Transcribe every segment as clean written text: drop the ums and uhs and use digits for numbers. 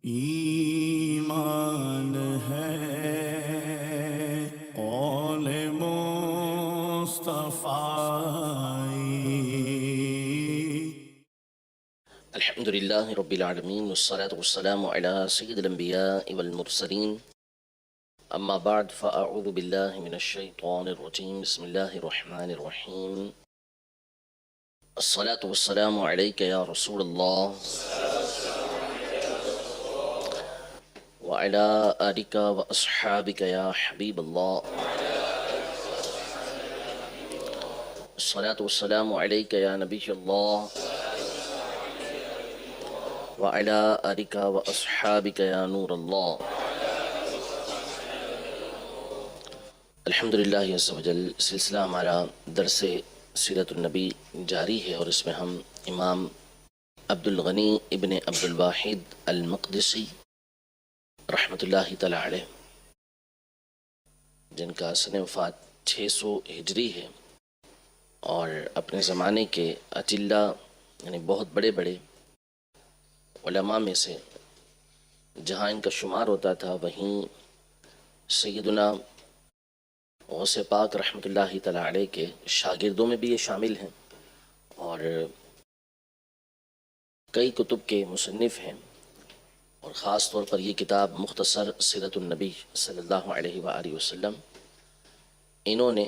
ایمان ہے قول مصطفی۔ الحمد لله رب العالمين والصلاة والسلام على سيد الأنبياء والمرسلين أما بعد فأعوذ بالله من الشيطان الرجيم بسم الله الرحمن الرحيم الصلاة والسلام عليك يا رسول الله وعلى آلك وأصحابك يا حبيب الله الصلاة والسلام عليك يا نبي الله وعلى آلك وأصحابك يا نور الله۔ الحمدللہ عز و جل سلسلہ ہمارا درس سیرت النبی جاری ہے، اور اس میں ہم امام عبد الغنی ابن عبد الواحد المقدسی رحمۃ اللہ تعالی علیہ، جن کا سن وفات 600 ہجری ہے، اور اپنے زمانے کے اجلہ یعنی بہت بڑے بڑے علماء میں سے جہاں ان کا شمار ہوتا تھا وہیں سیدنا غوث پاک رحمۃ اللہ تعالی علیہ کے شاگردوں میں بھی یہ شامل ہیں، اور کئی کتب کے مصنف ہیں، اور خاص طور پر یہ کتاب مختصر سیرت النبی صلی اللہ علیہ وآلہ وسلم انہوں نے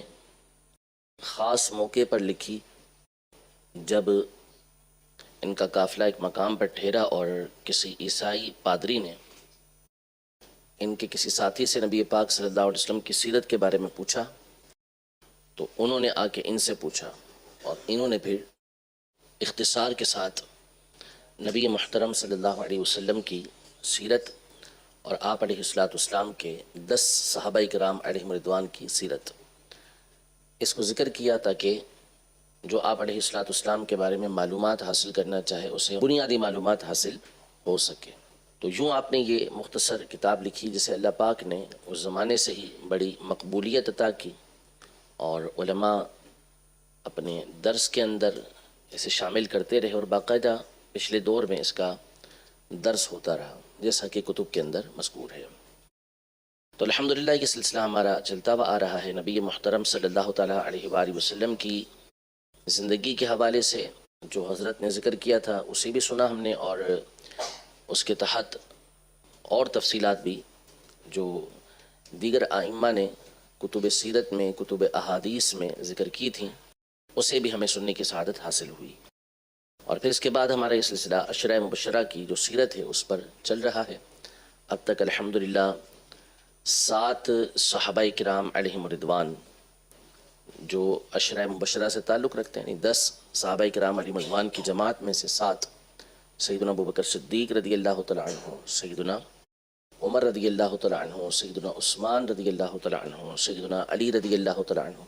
خاص موقع پر لکھی جب ان کا قافلہ ایک مقام پر ٹھہرا اور کسی عیسائی پادری نے ان کے کسی ساتھی سے نبی پاک صلی اللہ علیہ وسلم کی سیرت کے بارے میں پوچھا، تو انہوں نے آ کے ان سے پوچھا، اور انہوں نے پھر اختصار کے ساتھ نبی محترم صلی اللہ علیہ وسلم کی سیرت اور آپ علیہ السلام کے 10 صحابہ کرام علیہم رضوان کی سیرت اس کو ذکر کیا، تاکہ جو آپ علیہ السلام کے بارے میں معلومات حاصل کرنا چاہے اسے بنیادی معلومات حاصل ہو سکے۔ تو یوں آپ نے یہ مختصر کتاب لکھی جسے اللہ پاک نے اس زمانے سے ہی بڑی مقبولیت عطا کی، اور علماء اپنے درس کے اندر اسے شامل کرتے رہے، اور باقاعدہ پچھلے دور میں اس کا درس ہوتا رہا جیسا کہ کتب کے اندر مذکور ہے۔ تو الحمدللہ یہ سلسلہ ہمارا چلتا ہوا آ رہا ہے نبی محترم صلی اللہ تعالیٰ علیہ وآلہ وسلم کی زندگی کے حوالے سے۔ جو حضرت نے ذکر کیا تھا اسے بھی سنا ہم نے، اور اس کے تحت اور تفصیلات بھی جو دیگر ائمہ نے کتب سیرت میں، کتب احادیث میں ذکر کی تھیں، اسے بھی ہمیں سننے کی سعادت حاصل ہوئی۔ اور پھر اس کے بعد ہمارا یہ سلسلہ عشرہ مبشرہ کی جو سیرت ہے اس پر چل رہا ہے۔ اب تک الحمدللہ 7 صحابہ کرام علیہم رضوان جو عشرہ مبشرہ سے تعلق رکھتے ہیں، یعنی 10 صحابہ کرام علیہم رضوان کی جماعت میں سے 7 سیدنا ابوبکر صدیق رضی اللہ تعالیٰ عنہ، سیدنا عمر رضی اللہ تعالیٰ عنہ، سیدنا عثمان رضی اللہ تعالیٰ عنہ، سیدنا علی رضی اللہ تعالیٰ عنہ،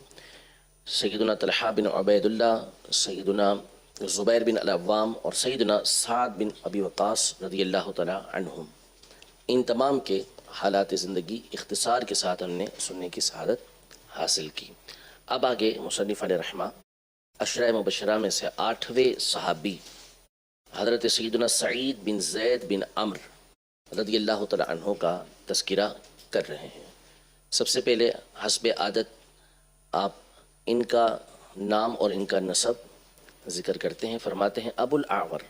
سیدنا طلحہ بن عبید اللہ، سیدنا زبیر بن العوام، اور سیدنا سعد بن ابی وقاص رضی اللہ تعالیٰ عنہم۔ ان تمام کے حالات زندگی اختصار کے ساتھ ہم نے سننے کی سعادت حاصل کی۔ اب آگے مصنف علیہ رحمہ عشرہ مبشرہ میں سے 8ویں صحابی حضرت سیدنا سعید بن زید بن عمر رضی اللہ تعالیٰ عنہ کا تذکرہ کر رہے ہیں۔ سب سے پہلے حسب عادت آپ ان کا نام اور ان کا نسب ذکر کرتے ہیں۔ فرماتے ہیں ابو الاعور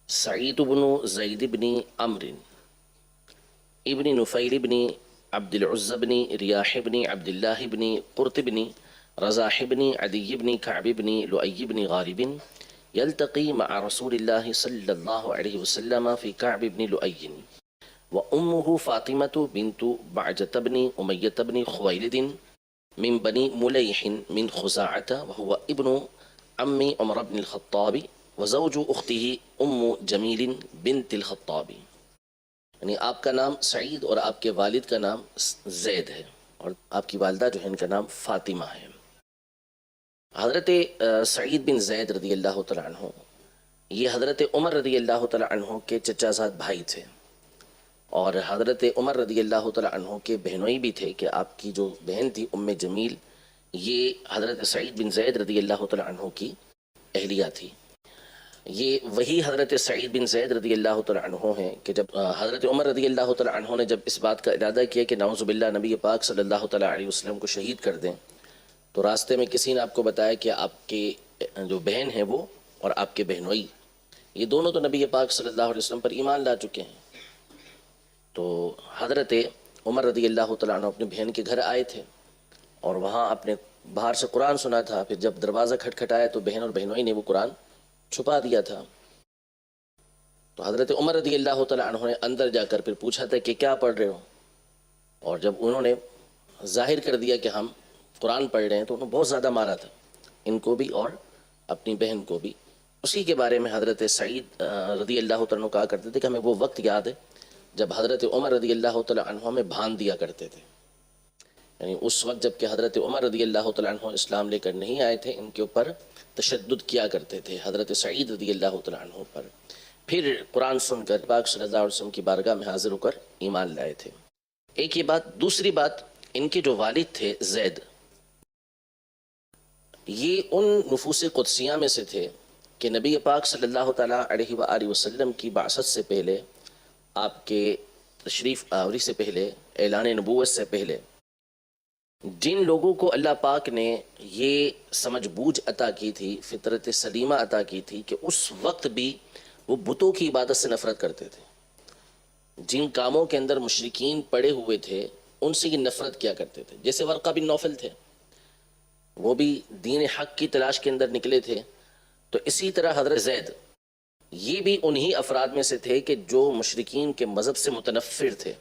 سعید بن زید بن عمر ابن نفیل بن عبد العزى بن رياح بن عبد الله بن قرط بن رزاح بن عدي بن كعب بن لؤي بن غالب يلتقي مع رسول الله صلى الله عليه وسلم في كعب بن لؤي، وأمه فاطمة بنت بعجة بن أمية بن خويلد من بني مليح من خزاعة، وهو ابن عم عمر بن الخطاب وزوج أخته جميل بنت الخطاب۔ یعنی آپ کا نام سعید اور آپ کے والد کا نام زید ہے، اور آپ کی والدہ جو ہے ان کا نام فاطمہ ہے۔ حضرت سعید بن زید رضی اللہ تعالیٰ عنہ یہ حضرت عمر رضی اللہ تعالیٰ عنہ کے چچا زاد بھائی تھے، اور حضرت عمر رضی اللہ تعالیٰ عنہ کے بہنوئی بھی تھے کہ آپ کی جو بہن تھی جمیل، یہ حضرت سعید بن زید رضی اللہ تعالیٰ عنہ کی اہلیہ تھی۔ یہ وہی حضرت سعید بن زید رضی اللہ تعالیٰ عنہ ہیں کہ جب حضرت عمر رضی اللہ تعالیٰ عنہ نے جب اس بات کا ارادہ کیا کہ نعوذ باللہ نبی پاک صلی اللہ تعالیٰ علیہ وسلم کو شہید کر دیں، تو راستے میں کسی نے آپ کو بتایا کہ آپ کے جو بہن ہیں وہ اور آپ کے بہنوئی، یہ دونوں تو نبی پاک صلی اللہ علیہ وسلم پر ایمان لا چکے ہیں۔ تو حضرت عمر رضی اللہ تعالیٰ عنہ اپنی بہن کے گھر آئے تھے اور وہاں آپ نے باہر سے قرآن سنا تھا، پھر جب دروازہ کھٹکھٹایا تو بہن اور بہنوئی نے وہ قرآن چھپا دیا تھا۔ تو حضرت عمر رضی اللہ تعالیٰ عنہ نے اندر جا کر پھر پوچھا تھا کہ کیا پڑھ رہے ہو، اور جب انہوں نے ظاہر کر دیا کہ ہم قرآن پڑھ رہے ہیں تو انہوں نے بہت زیادہ مارا تھا، ان کو بھی اور اپنی بہن کو بھی۔ اسی کے بارے میں حضرت سعید رضی اللہ تعالیٰ عنہ کہا کرتے تھے کہ ہمیں وہ وقت یاد ہے جب حضرت عمر رضی اللہ تعالیٰ عنہ ہمیں بھان دیا کرتے تھے، یعنی اس وقت جب کہ حضرت عمر رضی اللہ تعالیٰ عنہ اسلام لے کر نہیں آئے تھے، ان کے اوپر تشدد کیا کرتے تھے حضرت سعید رضی اللہ تعالیٰ عنہ پر، پھر قرآن سن کر پاک صلی اللہ علیہ وسلم کی بارگاہ میں حاضر ہو کر ایمان لائے تھے۔ ایک یہ بات۔ دوسری بات، ان کے جو والد تھے زید، یہ ان نفوس قدسیہ میں سے تھے کہ نبی پاک صلی اللہ تعالیٰ علیہ وآلہ وسلم کی بعثت سے پہلے، آپ کے تشریف آوری سے پہلے، اعلان نبوت سے پہلے، جن لوگوں کو اللہ پاک نے یہ سمجھ بوجھ عطا کی تھی، فطرت سلیمہ عطا کی تھی کہ اس وقت بھی وہ بتوں کی عبادت سے نفرت کرتے تھے، جن کاموں کے اندر مشرکین پڑے ہوئے تھے ان سے یہ نفرت کیا کرتے تھے، جیسے ورقہ بن نوفل تھے، وہ بھی دین حق کی تلاش کے اندر نکلے تھے، تو اسی طرح حضرت زید یہ بھی انہی افراد میں سے تھے کہ جو مشرکین کے مذہب سے متنفر تھے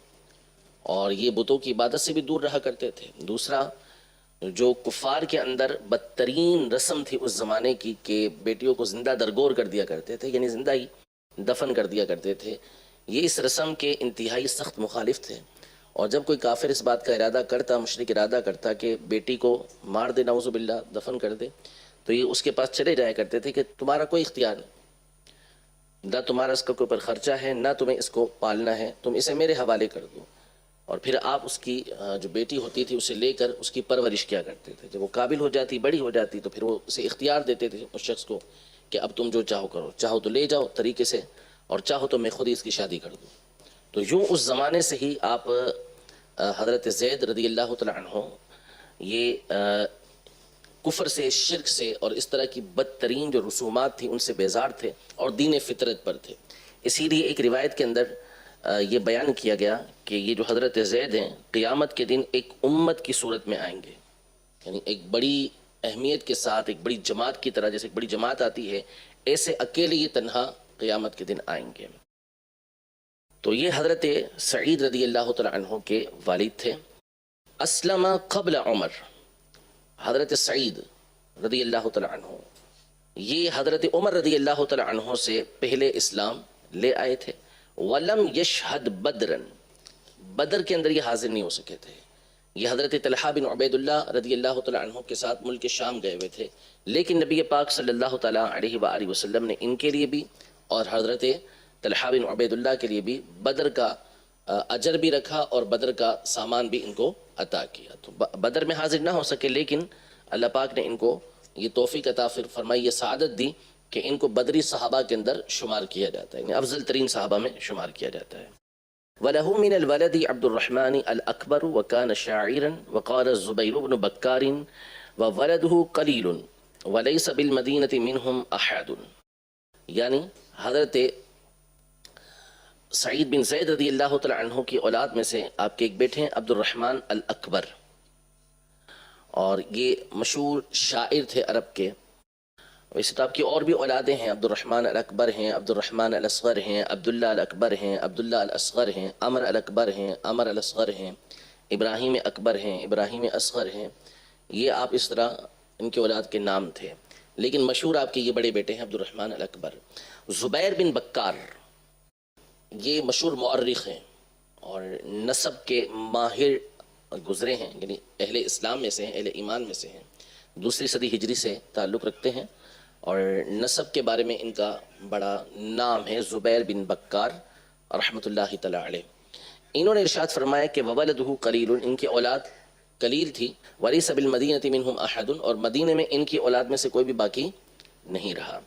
اور یہ بتوں کی عبادت سے بھی دور رہا کرتے تھے۔ دوسرا، جو کفار کے اندر بدترین رسم تھی اس زمانے کی کہ بیٹیوں کو زندہ درگور کر دیا کرتے تھے، یعنی زندہ ہی دفن کر دیا کرتے تھے، یہ اس رسم کے انتہائی سخت مخالف تھے، اور جب کوئی کافر اس بات کا ارادہ کرتا، مشرک ارادہ کرتا کہ بیٹی کو مار دے، نعوذ باللہ دفن کر دے، تو یہ اس کے پاس چلے جایا کرتے تھے کہ تمہارا کوئی اختیار نہیں، نہ تمہارا اس کا کوئی پر خرچہ ہے، نہ تمہیں اس کو پالنا ہے، تم اسے میرے حوالے کر دو، اور پھر آپ اس کی جو بیٹی ہوتی تھی اسے لے کر اس کی پرورش کیا کرتے تھے۔ جب وہ قابل ہو جاتی، بڑی ہو جاتی، تو پھر وہ اسے اختیار دیتے تھے اس شخص کو کہ اب تم جو چاہو کرو، چاہو تو لے جاؤ طریقے سے، اور چاہو تو میں خود ہی اس کی شادی کر دوں۔ تو یوں اس زمانے سے ہی آپ حضرت زید رضی اللہ تعالیٰ عنہ یہ کفر سے، شرک سے اور اس طرح کی بدترین جو رسومات تھیں ان سے بیزار تھے اور دین فطرت پر تھے۔ اسی لیے ایک روایت کے اندر یہ بیان کیا گیا کہ یہ جو حضرت زید ہیں قیامت کے دن ایک امت کی صورت میں آئیں گے، یعنی ایک بڑی اہمیت کے ساتھ، ایک بڑی جماعت کی طرح، جیسے ایک بڑی جماعت آتی ہے ایسے اکیلے یہ تنہا قیامت کے دن آئیں گے۔ تو یہ حضرت سعید رضی اللہ تعالیٰ عنہ کے والد تھے۔ اسلم قبل عمر، حضرت سعید رضی اللہ تعالیٰ عنہ یہ حضرت عمر رضی اللہ تعالیٰ عنہ سے پہلے اسلام لے آئے تھے۔ وَلَمْ يَشْهَدْ بَدْرًا، بدر کے اندر یہ حاضر نہیں ہو سکے تھے۔ یہ حضرت طلحہ بن عبید اللہ رضی اللہ تعالیٰ عنہ کے ساتھ ملک شام گئے ہوئے تھے، لیکن نبی پاک صلی اللہ تعالیٰ علیہ وآلہ وسلم نے ان کے لیے بھی اور حضرت طلحہ بن عبید اللہ کے لیے بھی بدر کا اجر بھی رکھا اور بدر کا سامان بھی ان کو عطا کیا۔ تو بدر میں حاضر نہ ہو سکے، لیکن اللہ پاک نے ان کو یہ توفیق عطا فرمائی، یہ سعادت دی کہ ان کو بدری صحابہ کے اندر شمار کیا جاتا ہے، یعنی افضل ترین صحابہ میں شمار کیا جاتا ہے۔ وَلَهُ مِنَ الْوَلَدِ عَبْدُ الرَّحْمَنِ الْأَكْبَرُ وَكَانَ شَاعِرًا وَقَالَ الزُّبَيْرُ بْنُ بَكَّارٍ وَوَلَدُهُ قَلِيلٌ وَلَيْسَ بِالْمَدِينَةِ مِنْهُمْ أَحَدٌ، یعنی حضرت سعید بن زید رضی اللہ تعالیٰ عنہ کی اولاد میں سے آپ کے ایک بیٹے ہیں عبد الرحمن الاکبر، اور یہ مشہور شاعر تھے عرب کے۔ ویسے تو آپ کی اور بھی اولادیں ہیں، عبد الرحمن الاکبر ہیں، عبد الرحمن الاصغر ہیں، عبداللہ الاکبر ہیں، عبداللہ الاصغر ہیں، عمر الاکبر ہیں، عمر الاصغر ہیں، ابراہیم اکبر ہیں، ابراہیم اصغر ہیں، یہ آپ اس طرح ان کے اولاد کے نام تھے، لیکن مشہور آپ کے یہ بڑے بیٹے ہیں عبد الرحمن الاکبر۔ زبیر بن بکار یہ مشہور مورخ ہیں اور نسب کے ماہر گزرے ہیں، یعنی اہل اسلام میں سے ہیں، اہل ایمان میں سے ہیں، 2 صدی ہجری سے تعلق رکھتے ہیں، اور نسب کے بارے میں ان کا بڑا نام ہے، زبیر بن بکار رحمۃ اللہ تعالیٰ علیہ۔ انہوں نے ارشاد فرمایا کہ وَوَلَدُهُ قَلِيلٌ، ان کی اولاد قلیل تھی، وَلَيْسَ بِالْمَدِينَةِ مِنْهُمْ أَحَدٌ، اور مدینے میں ان کی اولاد میں سے کوئی بھی باقی نہیں رہا۔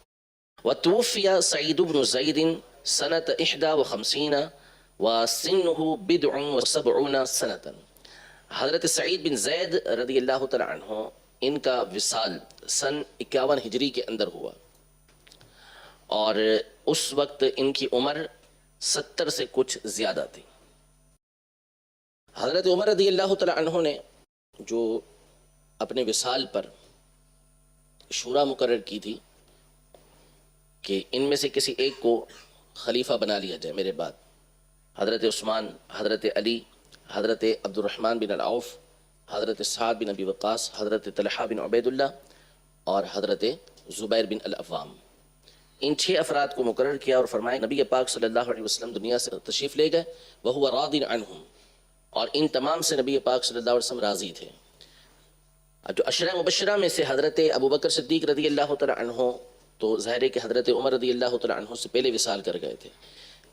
وتوفي سعيد بن زيد سنة 51 وسنه 70 سنة. حضرت سعید بن زید رضی اللہ تعالیٰ عنہ ان کا وصال سن 51 ہجری کے اندر ہوا، اور اس وقت ان کی عمر 70 سے کچھ زیادہ تھی۔ حضرت عمر رضی اللہ تعالیٰ عنہ نے جو اپنے وصال پر شورا مقرر کی تھی کہ ان میں سے کسی ایک کو خلیفہ بنا لیا جائے میرے بعد، حضرت عثمان، حضرت علی، حضرت عبد الرحمن بن العوف، حضرت سعد بن ابی وقاص، حضرت طلحہ بن عبید اللہ اور حضرت زبیر بن العوام، ان 6 افراد کو مقرر کیا اور فرمایا نبی پاک صلی اللہ علیہ وسلم دنیا سے تشریف لے گئے وہو راض عنہم، اور ان تمام سے نبی پاک صلی اللہ علیہ وسلم راضی تھے۔ جو عشرہ مبشرہ میں سے حضرت ابوبکر صدیق رضی اللہ تعالیٰ عنہ تو ظاہر ہے کہ حضرت عمر رضی اللہ تعالیٰ عنہ سے پہلے وصال کر گئے تھے۔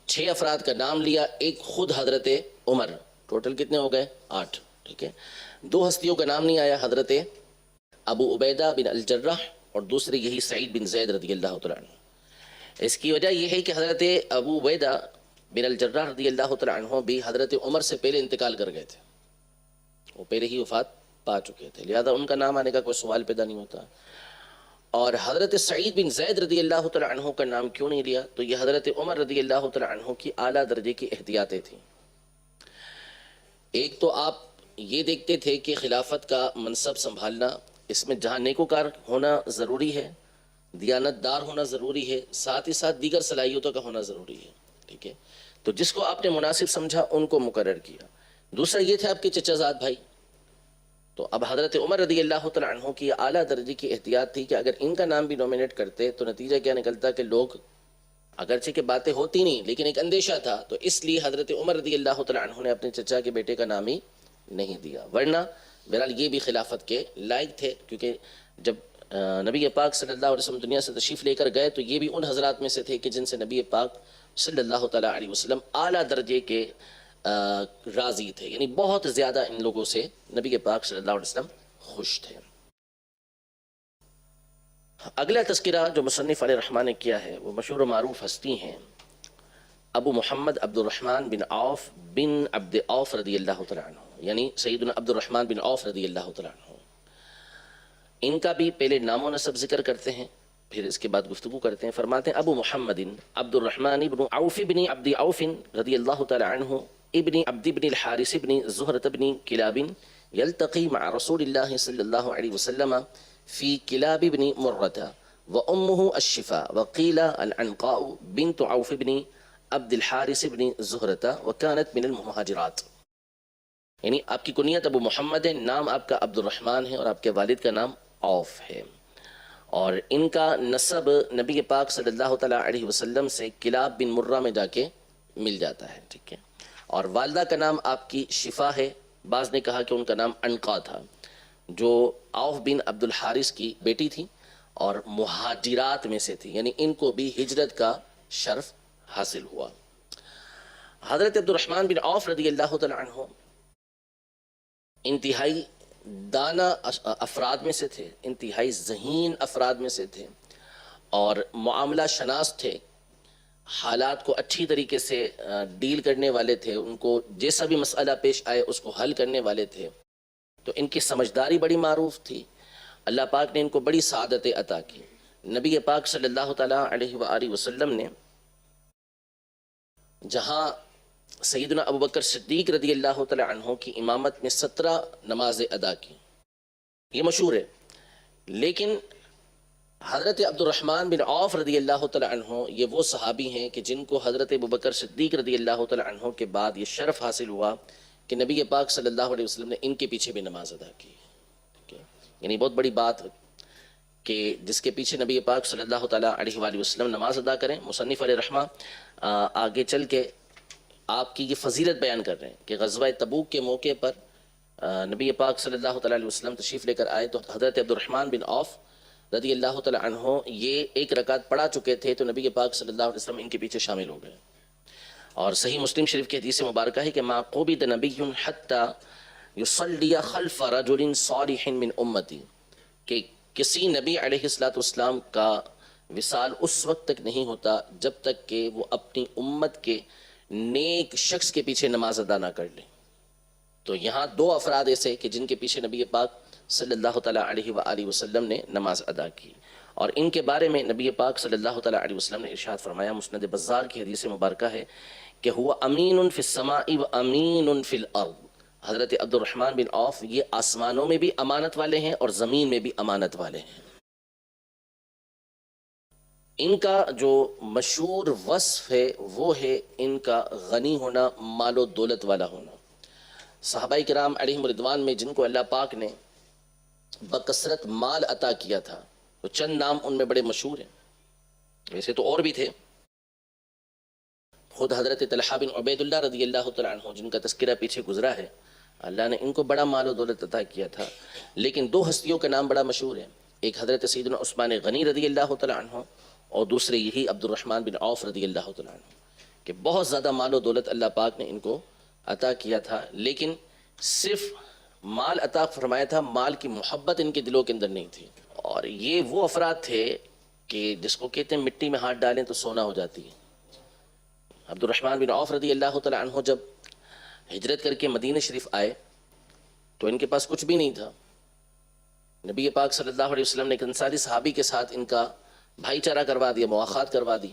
6 افراد کا نام لیا، ایک خود حضرت عمر، ٹوٹل کتنے ہو گئے؟ 8، ٹھیک ہے۔ 2 ہستیوں کا نام نہیں آیا، حضرت ابو عبیدہ بن الجراح اور دوسرے یہی سعید بن زید رضی اللہ تعالیٰ عنہ۔ اس کی وجہ یہ ہے کہ حضرت ابو عبیدہ بن الجراح رضی اللہ تعالیٰ عنہ بھی حضرت عمر سے پہلے انتقال کر گئے تھے، وہ پہلے ہی وفات پا چکے تھے، لہذا ان کا نام آنے کا کوئی سوال پیدا نہیں ہوتا۔ اور حضرت سعید بن زید رضی اللہ تعالیٰ عنہ کا نام کیوں نہیں لیا؟ تو یہ حضرت عمر رضی اللہ تعالیٰ عنہ کی اعلیٰ درجے کی احتیاطیں تھیں۔ ایک تو آپ یہ دیکھتے تھے کہ خلافت کا منصب سنبھالنا، اس میں جہاں نیکوکار ہونا ضروری ہے، دیانت دار ہونا ضروری ہے، ساتھ ہی ساتھ دیگر صلاحیتوں کا ہونا ضروری ہے، ٹھیک ہے۔ تو جس کو آپ نے مناسب سمجھا ان کو مقرر کیا۔ دوسرا یہ تھا آپ کے چچا زاد بھائی، تو اب حضرت عمر رضی اللہ تعالیٰ عنہ کی اعلیٰ درجے کی احتیاط تھی کہ اگر ان کا نام بھی نومینیٹ کرتے تو نتیجہ کیا نکلتا کہ لوگ، اگرچہ کہ باتیں ہوتی نہیں لیکن ایک اندیشہ تھا، تو اس لیے حضرت عمر رضی اللہ تعالیٰ عنہ نے اپنے چچا کے بیٹے کا نام ہی نہیں دیا، ورنہ بہرحال یہ بھی خلافت کے لائق تھے، کیونکہ جب نبی پاک صلی اللہ علیہ وسلم دنیا سے تشریف لے کر گئے تو یہ بھی ان حضرات میں سے تھے کہ جن سے نبی پاک صلی اللہ تعالیٰ علیہ وسلم اعلیٰ درجے کے راضی تھے، یعنی بہت زیادہ ان لوگوں سے نبی پاک صلی اللہ علیہ وسلم خوش تھے۔ اگلا تذکرہ جو مصنف علیہ الرحمٰن نے کیا ہے وہ مشہور و معروف ہستی ہیں ابو محمد عبد الرحمن بن عوف بن عبد عوف رضی اللہ تعالیٰ عنہ، یعنی سیدنا عبد الرحمن بن عوف رضی اللہ تعالیٰ عنہ۔ ان کا بھی پہلے نام و نسب ذکر کرتے ہیں، پھر اس کے بعد گفتگو کرتے ہیں۔ فرماتے ہیں ابو محمد عبد الرحمن بن عوف بن عبد عوف رضی اللہ تعالیٰ عنہ ابن عبد بن الحارث بن زہرة بن کلاب يلتقي مع رسول الله صلی اللہ علیہ وسلم في کلاب بن مرة وأمه الشفاء وقيل العنقاء بنت عوف بن عبد الحارث بن زہرة وكانت من المہاجرات۔ یعنی آپ کی کنیت ابو محمد ہے، نام آپ کا عبد الرحمن ہے اور آپ کے والد کا نام عوف ہے، اور ان کا نسب نبی پاک صلی اللہ تعالیٰ علیہ وسلم سے کلاب بن مرہ میں جا کے مل جاتا ہے، ٹھیک ہے۔ اور والدہ کا نام آپ کی شفا ہے، بعض نے کہا کہ ان کا نام عنقا تھا، جو عوف بن عبد الحارث کی بیٹی تھی اور مہاجرات میں سے تھی، یعنی ان کو بھی ہجرت کا شرف حاصل ہوا۔ حضرت عبد الرحمن بن عوف رضی اللہ تعالیٰ عنہ انتہائی دانا افراد میں سے تھے، انتہائی ذہین افراد میں سے تھے، اور معاملہ شناس تھے، حالات کو اچھی طریقے سے ڈیل کرنے والے تھے، ان کو جیسا بھی مسئلہ پیش آئے اس کو حل کرنے والے تھے، تو ان کی سمجھداری بڑی معروف تھی۔ اللہ پاک نے ان کو بڑی سعادت عطا کی۔ نبی پاک صلی اللہ تعالیٰ علیہ وآلہ وسلم نے جہاں سیدنا ابوبکر صدیق رضی اللہ تعالیٰ عنہ کی امامت میں 17 نمازیں ادا کی، یہ مشہور ہے، لیکن حضرت عبد الرحمن بن عوف رضی اللہ تعالیٰ عنہ یہ وہ صحابی ہیں کہ جن کو حضرت ابوبکر صدیق رضی اللہ تعالیٰ عنہ کے بعد یہ شرف حاصل ہوا کہ نبی پاک صلی اللہ علیہ وسلم نے ان کے پیچھے بھی نماز ادا کی، یعنی بہت بڑی بات کہ جس کے پیچھے نبی پاک صلی اللہ تعالیٰ علیہ وآلہ وسلم نماز ادا کریں۔ مصنف علیہ رحمہ آگے چل کے آپ کی یہ فضیلت بیان کر رہے ہیں کہ غزوہ تبوک کے موقع پر نبی پاک صلی اللہ تعالیٰ علیہ وسلم تشریف لے کر آئے تو حضرت عبد الرحمن بن عوف رضی اللہ تعالیٰ عنہ یہ 1 رکعت پڑھا چکے تھے تو نبی پاک صلی اللہ علیہ وسلم ان کے پیچھے شامل ہو گئے۔ اور صحیح مسلم شریف کی حدیث مبارکہ ہے کہ ما قبض نبی حتی یصلی خلف رجل صالح من امتی، کہ کسی نبی علیہ الصلوۃ والسلام کا وصال اس وقت تک نہیں ہوتا جب تک کہ وہ اپنی امت کے نیک شخص کے پیچھے نماز ادا نہ کر لیں۔ تو یہاں دو افراد ایسے کہ جن کے پیچھے نبی پاک صلی اللہ تعالیٰ علیہ وآلہ وسلم نے نماز ادا کی، اور ان کے بارے میں نبی پاک صلی اللہ تعالیٰ علیہ وسلم نے ارشاد فرمایا، مسند بزار کی حدیث مبارکہ ہے کہ هو امین فی السماء و امین فی الارض۔ حضرت عبد الرحمن بن عوف یہ آسمانوں میں بھی امانت والے ہیں اور زمین میں بھی امانت والے ہیں۔ ان کا جو مشہور وصف ہے وہ ہے ان کا غنی ہونا، مال و دولت والا ہونا۔ صحابہ کرام علیہم رضوان میں جن کو اللہ پاک نے بکثرت مال عطا کیا تھا، تو چند نام ان میں بڑے مشہور ہیں، ویسے تو اور بھی تھے۔ خود حضرت طلحہ بن عبید اللہ رضی اللہ تعالیٰ عنہ جن کا تذکرہ پیچھے گزرا ہے، اللہ نے ان کو بڑا مال و دولت عطا کیا تھا، لیکن دو ہستیوں کا نام بڑا مشہور ہے، ایک حضرت سیدنا عثمان غنی رضی اللہ تعالیٰ عنہ اور دوسرے یہی عبد الرحمن بن عوف رضی اللہ تعالیٰ عنہ، کہ بہت زیادہ مال و دولت اللہ پاک نے ان کو عطا کیا تھا، لیکن صرف مال عطا فرمایا تھا، مال کی محبت ان کے دلوں کے اندر نہیں تھی۔ اور یہ وہ افراد تھے کہ جس کو کہتے ہیں مٹی میں ہاتھ ڈالیں تو سونا ہو جاتی ہے۔ عبد الرحمن بن عوف رضی اللہ تعالیٰ عنہ جب ہجرت کر کے مدینہ شریف آئے تو ان کے پاس کچھ بھی نہیں تھا۔ نبی پاک صلی اللہ علیہ وسلم نے ایک انصاری صحابی کے ساتھ ان کا بھائی چارہ کروا دیا، مواخات کروا دی،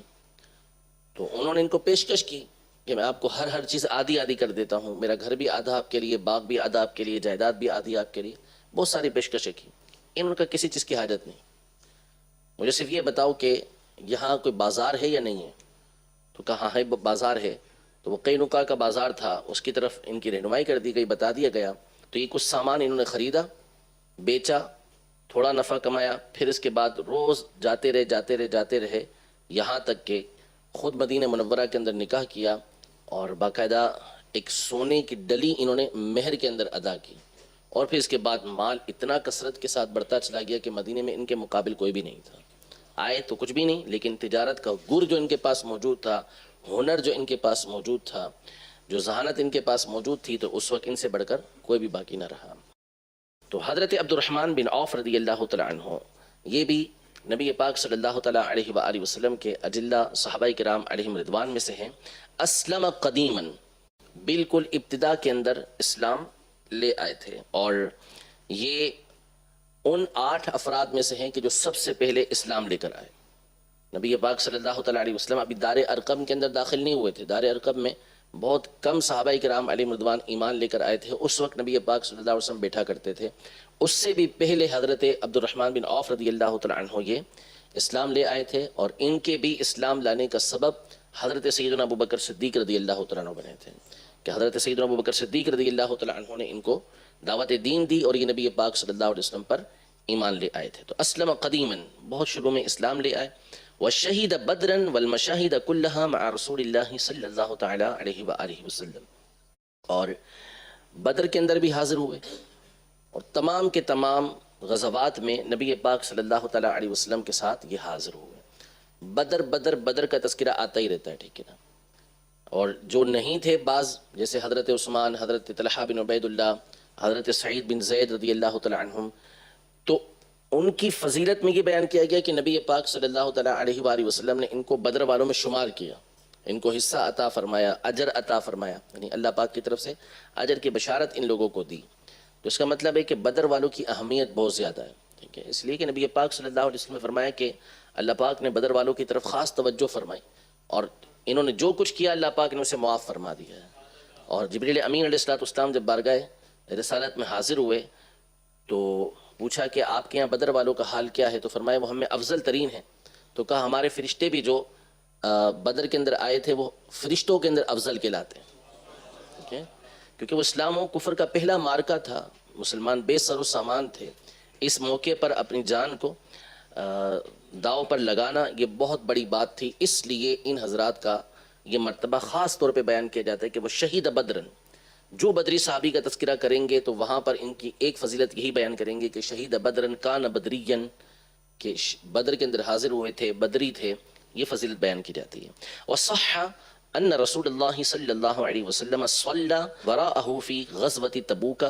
تو انہوں نے ان کو پیشکش کی کہ میں آپ کو ہر چیز آدھی آدھی کر دیتا ہوں، میرا گھر بھی آدھا آپ کے لیے، باغ بھی آدھا آپ کے لیے، جائیداد بھی آدھی آپ کے لیے، بہت ساری پیشکشیں کی۔ ان کا کسی چیز کی حاجت نہیں، مجھے صرف یہ بتاؤ کہ یہاں کوئی بازار ہے یا نہیں ہے؟ تو کہا ہے بازار ہے، تو وہ قینقاع کا بازار تھا، اس کی طرف ان کی رہنمائی کر دی گئی، بتا دیا گیا۔ تو یہ کچھ سامان انہوں نے خریدا، بیچا، تھوڑا نفع کمایا، پھر اس کے بعد روز جاتے رہے یہاں تک کہ خود مدینہ منورہ کے اندر نکاح کیا، اور باقاعدہ ایک سونے کی ڈلی انہوں نے مہر کے اندر ادا کی، اور پھر اس کے بعد مال اتنا کثرت کے ساتھ بڑھتا چلا گیا کہ مدینے میں ان کے مقابل کوئی بھی نہیں تھا۔ آئے تو کچھ بھی نہیں، لیکن تجارت کا گر جو ان کے پاس موجود تھا، ہنر جو ان کے پاس موجود تھا، جو ذہانت ان کے پاس موجود تھی، تو اس وقت ان سے بڑھ کر کوئی بھی باقی نہ رہا۔ تو حضرت عبد الرحمن بن عوف رضی اللہ تعالیٰ عنہ یہ بھی نبی پاک صلی اللہ تعالیٰ علیہ وآلہ وسلم کے اجلہ صحابہ کرام علیہم رضوان میں سے ہیں۔ اسلم قدیماً، بالکل ابتدا کے اندر اسلام لے آئے تھے، اور یہ ان 8 افراد میں سے ہیں کہ جو سب سے پہلے اسلام لے کر آئے۔ نبی پاک صلی اللہ تعالیٰ علیہ وسلم ابھی دار ارقم کے اندر داخل نہیں ہوئے تھے، دار ارقم میں بہت کم صحابہ کرام علیہم رضوان ایمان لے کر آئے تھے، اس وقت نبی پاک صلی اللہ علیہ وسلم بیٹھا کرتے تھے۔ اس سے بھی پہلے حضرت عبد الرحمن بن عوف رضی اللہ تعالیٰ عنہ یہ اسلام لے آئے تھے، اور ان کے بھی اسلام لانے کا سبب حضرت سیدنا ابو بکر صدیق رضی اللہ تعالیٰ عنہ بنے تھے، کہ حضرت سیدنا ابو بکر صدیق رضی اللہ تعالیٰ عنہ نے ان کو دعوت دین دی، اور یہ نبی پاک صلی اللہ علیہ وسلم پر ایمان لے آئے تھے۔ تو اسلم قدیماً، بہت شروع میں اسلام لے آئے۔ وشہید بدرا والمشاہد کلہا مع رسول اللہ صلی اللہ تعالی علیہ وآلہ وسلم، اور بدر کے اندر بھی حاضر ہوئے، اور تمام کے تمام غزوات میں نبی پاک صلی اللہ تعالی علیہ وسلم کے ساتھ یہ حاضر ہوئے۔ بدر کا تذکرہ آتا ہی رہتا ہے، ٹھیک ہے نا۔ اور جو نہیں تھے بعض، جیسے حضرت عثمان، حضرت طلحہ بن عبید اللہ، حضرت سعید بن زید رضی اللہ تعالی عنہم، تو ان کی فضیلت میں یہ بیان کیا گیا کہ نبی پاک صلی اللہ تعالیٰ علیہ وآلہ وسلم نے ان کو بدر والوں میں شمار کیا، ان کو حصہ عطا فرمایا، اجر عطا فرمایا، یعنی اللہ پاک کی طرف سے اجر کی بشارت ان لوگوں کو دی۔ تو اس کا مطلب ہے کہ بدر والوں کی اہمیت بہت زیادہ ہے، ٹھیک ہے، اس لیے کہ نبی پاک صلی اللہ علیہ وسلم نے فرمایا کہ اللہ پاک نے بدر والوں کی طرف خاص توجہ فرمائی، اور انہوں نے جو کچھ کیا اللہ پاک نے اسے معاف فرما دیا ہے۔ اور جبریل امین علیہ السلام جب بارگاہ رسالت میں حاضر ہوئے تو پوچھا کہ آپ کے یہاں بدر والوں کا حال کیا ہے، تو فرمایا وہ ہم میں افضل ترین ہیں۔ تو کہا ہمارے فرشتے بھی جو بدر کے اندر آئے تھے وہ فرشتوں کے اندر افضل کہلاتے ہیں، ٹھیک ہے، کیونکہ وہ اسلام و کفر کا پہلا معرکہ تھا، مسلمان بے سر و سامان تھے۔ اس موقع پر اپنی جان کو داؤ پر لگانا یہ بہت بڑی بات تھی، اس لیے ان حضرات کا یہ مرتبہ خاص طور پہ بیان کیا جاتا ہے کہ وہ شہید بدرن، جو بدری صحابی کا تذکرہ کریں گے تو وہاں پر ان کی ایک فضیلت یہی بیان کریں گے کہ شہید بدرن کان بدرین، کہ بدر کے اندر حاضر ہوئے تھے، بدری تھے، یہ فضیلت بیان کی جاتی ہے۔ وصح ان رسول اللہ صلی اللہ علیہ وسلم صلی وراءہ فی غزوۃ تبوک،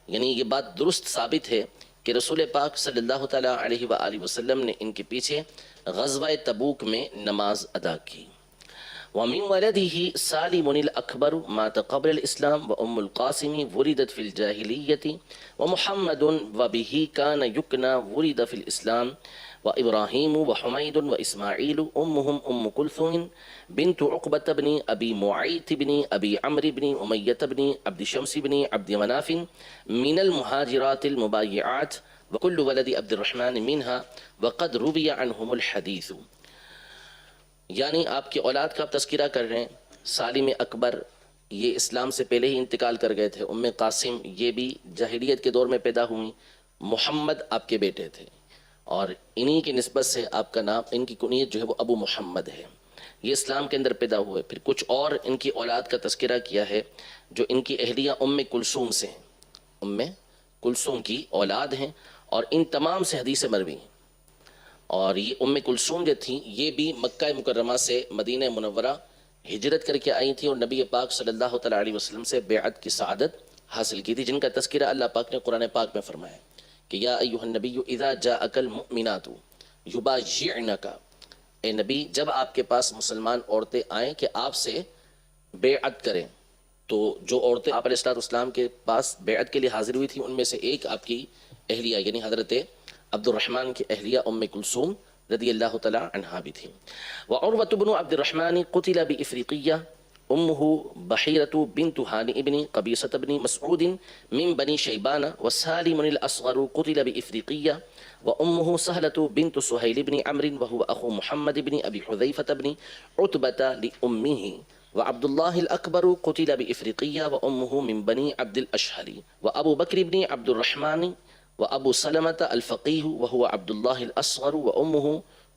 یعنی یہ بات درست ثابت ہے کہ رسول پاک صلی اللہ تعالیٰ علیہ وآلہ وسلم نے ان کے پیچھے غزوہ تبوک میں نماز ادا کی۔ ومن ولده سالم الأكبر مات قبل الإسلام وأم القاسم ولدت في الجاهلية ومحمد وبه كان يكنى ولد في الإسلام وإبراهيم وحميد وإسماعيل أمهم أم كلثوم بنت عقبة بن أبي معيط بن أبي عمرو بن أمية بن عبد شمس بن عبد مناف من المهاجرات المبايعات وكل ولد عبد الرحمن منها وقد روي عنهم الحديث۔ یعنی آپ کی اولاد کا آپ تذکرہ کر رہے ہیں۔ سالم اکبر یہ اسلام سے پہلے ہی انتقال کر گئے تھے، ام قاسم یہ بھی جاہلیت کے دور میں پیدا ہوئیں، محمد آپ کے بیٹے تھے، اور انہی کی نسبت سے آپ کا نام، ان کی کنیت جو ہے وہ ابو محمد ہے، یہ اسلام کے اندر پیدا ہوئے۔ پھر کچھ اور ان کی اولاد کا تذکرہ کیا ہے جو ان کی اہلیہ ام کلثوم سے ہیں، ام کلثوم کی اولاد ہیں، اور ان تمام سے حدیث مروی ہیں۔ اور یہ ام کلثوم جو تھیں یہ بھی مکہ مکرمہ سے مدینہ منورہ ہجرت کر کے آئی تھیں اور نبی پاک صلی اللہ تعالیٰ علیہ وسلم سے بیعت کی سعادت حاصل کی تھی، جن کا تذکرہ اللہ پاک نے قرآن پاک میں فرمایا کہ یا ایھا النبی اذا جاءک المؤمنات یبایعنک، اے نبی جب آپ کے پاس مسلمان عورتیں آئیں کہ آپ سے بیعت کریں، تو جو عورتیں آپ علیہ السلام کے پاس بیعت کے لیے حاضر ہوئی تھیں ان میں سے ایک آپ کی اہلیہ یعنی حضرت عبد الرحمن کی اہلیہ ام کلثوم رضی اللہ تعالی عنہا بھی تھی۔ وعروۃ بن عبد الرحمن قتل بافریقیہ امہ بحیرۃ بنت ہانئ بن قبیصۃ بن مسعود من بنی شیبان وسالم الاصغر قتل بافریقیہ وامہ سہلۃ بنت سہیل بن عمرو وهو اخو محمد بن ابی حذیفۃ بن عتبۃ لامہ وعبد الله الأكبر قتل بإفريقية وأمه من بني عبد الأشهل وأبو بكر بن عبد الرحمن وأبو سلمة الفقيه وهو عبد الله الأصغر وأمه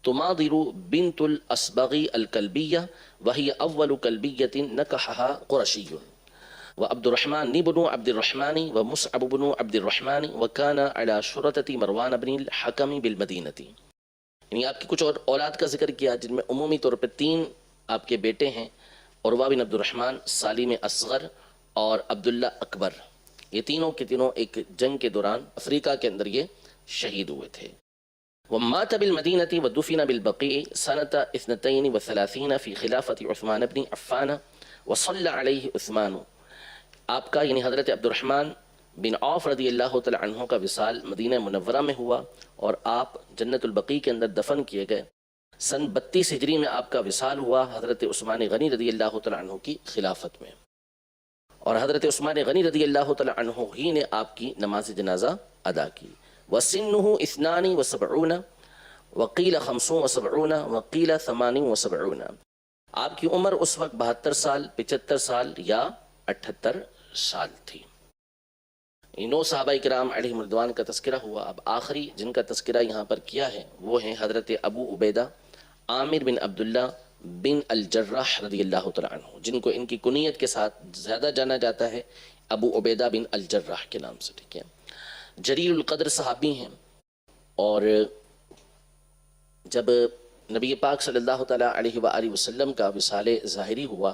تماضر بنت الأصبغ الكلبية وهي أول كلبية نكحها قرشي وعبد الرحمن بن عبد الرحمن ومصعب بن عبد الرحمن وكان على شرطة مروان بن الحكم بالمدينة۔ یعنی آپ کی کچھ اور اولاد کا ذکر کیا جن میں عمومی طور پر 3 آپ کے بیٹے ہیں، عروہ بن عبد الرحمن، سالم اصغر اور عبداللہ اکبر، یہ تینوں کے تینوں ایک جنگ کے دوران افریقہ کے اندر یہ شہید ہوئے تھے۔ ومات بالمدینہ ودفن بالبقیع سنة 32 فی خلافت عثمان بن عفان وصلی علیہ عثمان۔ آپ کا یعنی حضرت عبد الرحمن بن عوف رضی اللہ تعالی عنہ کا وصال مدینہ منورہ میں ہوا اور آپ جنت البقیع کے اندر دفن کیے گئے۔ سن 32 ہجری میں آپ کا وصال ہوا حضرت عثمان غنی رضی اللہ تعالی عنہ کی خلافت میں، اور حضرت عثمان غنی رضی اللہ تعالی عنہ ہی نے آپ کی نماز جنازہ ادا کی۔ وسنہ 72 وقیل 75 وقیل 78۔ آپ کی عمر اس وقت 72 سال، 75 سال یا 78 سال تھی۔ 9 صحابہ کرام علیہم رضوان کا تذکرہ ہوا۔ اب آخری جن کا تذکرہ یہاں پر کیا ہے وہ ہیں حضرت ابو عبیدہ عامر بن عبداللہ بن الجراح رضی اللہ تعالیٰ عنہ، جن کو ان کی کنیت کے ساتھ زیادہ جانا جاتا ہے ابو عبیدہ بن الجراح کے نام سے، ٹھیک ہے۔ جلیل القدر صحابی ہیں، اور جب نبی پاک صلی اللہ تعالیٰ علیہ وآلہ وسلم کا وصال ظاہری ہوا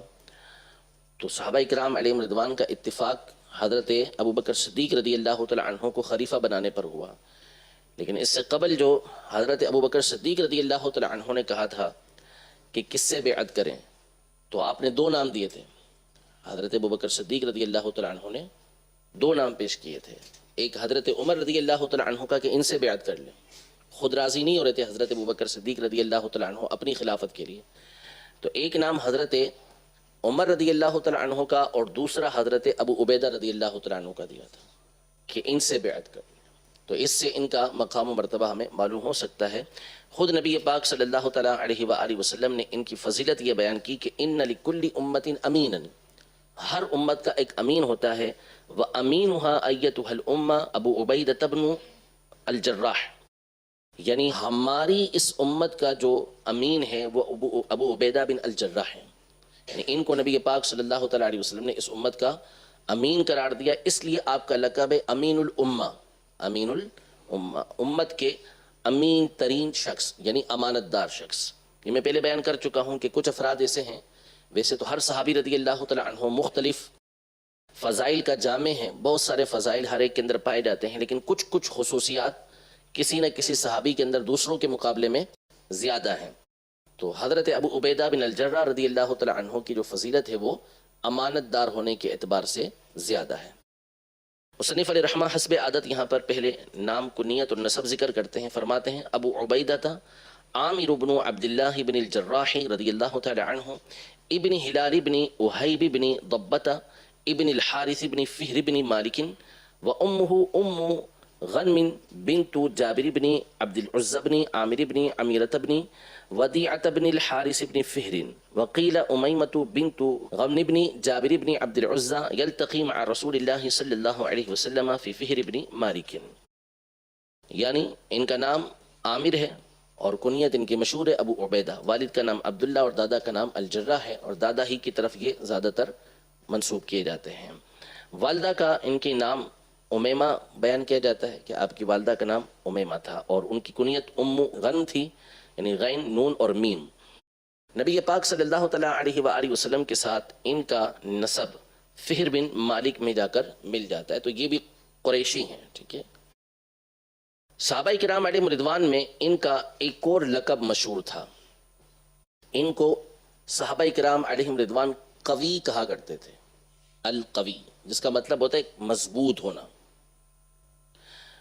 تو صحابہ کرام علیہم رضوان کا اتفاق حضرت ابو بکر صدیق رضی اللہ تعالیٰ عنہ کو خلیفہ بنانے پر ہوا، لیکن اس سے قبل جو حضرت ابو بکر صدیق رضی اللہ تعالیٰ عنہ نے کہا تھا کہ کس سے بیعت کریں، تو آپ نے 2 نام دیے تھے۔ حضرت ابو بکر صدیق رضی اللہ تعالیٰ عنہ نے 2 نام پیش کیے تھے، ایک حضرت عمر رضی اللہ تعالیٰ عنہ کا کہ ان سے بیعت کر لیں، خود راضی نہیں ہو رہے تھے حضرت ابو بکر صدیق رضی اللہ تعالیٰ عنہ اپنی خلافت کے لیے، تو ایک نام حضرت عمر رضی اللہ تعالیٰ عنہ کا اور دوسرا حضرت ابو عبیدہ رضی اللہ تعالیٰ عنہ کا دیا تھا کہ ان سے بیعت کر لیں۔ تو اس سے ان کا مقام و مرتبہ ہمیں معلوم ہو سکتا ہے۔ خود نبی پاک صلی اللہ تعالیٰ علیہ وآلہ وسلم نے ان کی فضیلت یہ بیان کی کہ ان لکل امت امیناً، ہر امت کا ایک امین ہوتا ہے، وامینها ایتها الامہ ابو عبیدہ بن الجراح، یعنی ہماری اس امت کا جو امین ہے وہ ابو عبیدہ بن الجراح ہیں، یعنی ان کو نبی پاک صلی اللہ تعالیٰ علیہ وسلم نے اس امت کا امین قرار دیا، اس لیے آپ کا لقب ہے امین الامہ، امین الامہ، امت کے امین ترین شخص یعنی امانت دار شخص۔ یہ میں پہلے بیان کر چکا ہوں کہ کچھ افراد ایسے ہیں، ویسے تو ہر صحابی رضی اللہ تعالیٰ عنہ مختلف فضائل کا جامع ہے، بہت سارے فضائل ہر ایک کے اندر پائے جاتے ہیں، لیکن کچھ کچھ خصوصیات کسی نہ کسی صحابی کے اندر دوسروں کے مقابلے میں زیادہ ہیں۔ تو حضرت ابو عبیدہ بن الجرہ رضی اللہ تعالی عنہ کی جو فضیلت ہے وہ امانت دار ہونے کے اعتبار سے زیادہ ہے۔ مصنف علیہ رحمہ حسب عادت یہاں پر پہلے نام، کنیت اور نسب ذکر کرتے ہیں۔ فرماتے ہیں ابو عبیدہ عامر بن عبداللہ بن الجراح رضی اللہ تعالی عنہ ابن ہلال بن وہیب بن ضبۃ ابن الحارث بن فہر بن مالک و ام غنم بنت جابر بن عبد العزى بن عامر بن عميرة بن وديعة بن الحارث بن فهر وقيل أميمة بنت غنم بن جابر بن عبد العزى يلتقي مع رسول الله صلى الله عليه وسلم في فهر بن مالك، یعنی ان کا نام عامر ہے اور کنیت ان کی مشہور ہے ابو عبیدہ، والد کا نام عبداللہ اور دادا کا نام الجرہ ہے، اور دادا ہی کی طرف یہ زیادہ تر منسوب کیے جاتے ہیں۔ والدہ کا ان کے نام امیمہ بیان کیا جاتا ہے کہ آپ کی والدہ کا نام امیمہ تھا، اور ان کی کنیت ام غن تھی، یعنی غین، نون اور میم۔ نبی پاک صلی اللہ تعالیٰ علیہ وآلہ وسلم کے ساتھ ان کا نسب فہر بن مالک میں جا کر مل جاتا ہے، تو یہ بھی قریشی ہیں، ٹھیک ہے۔ صحابہ کرام علیہ رضوان میں ان کا ایک اور لقب مشہور تھا، ان کو صحابہ کرام علیہ رضوان قوی کہا کرتے تھے، القوی، جس کا مطلب ہوتا ہے مضبوط ہونا۔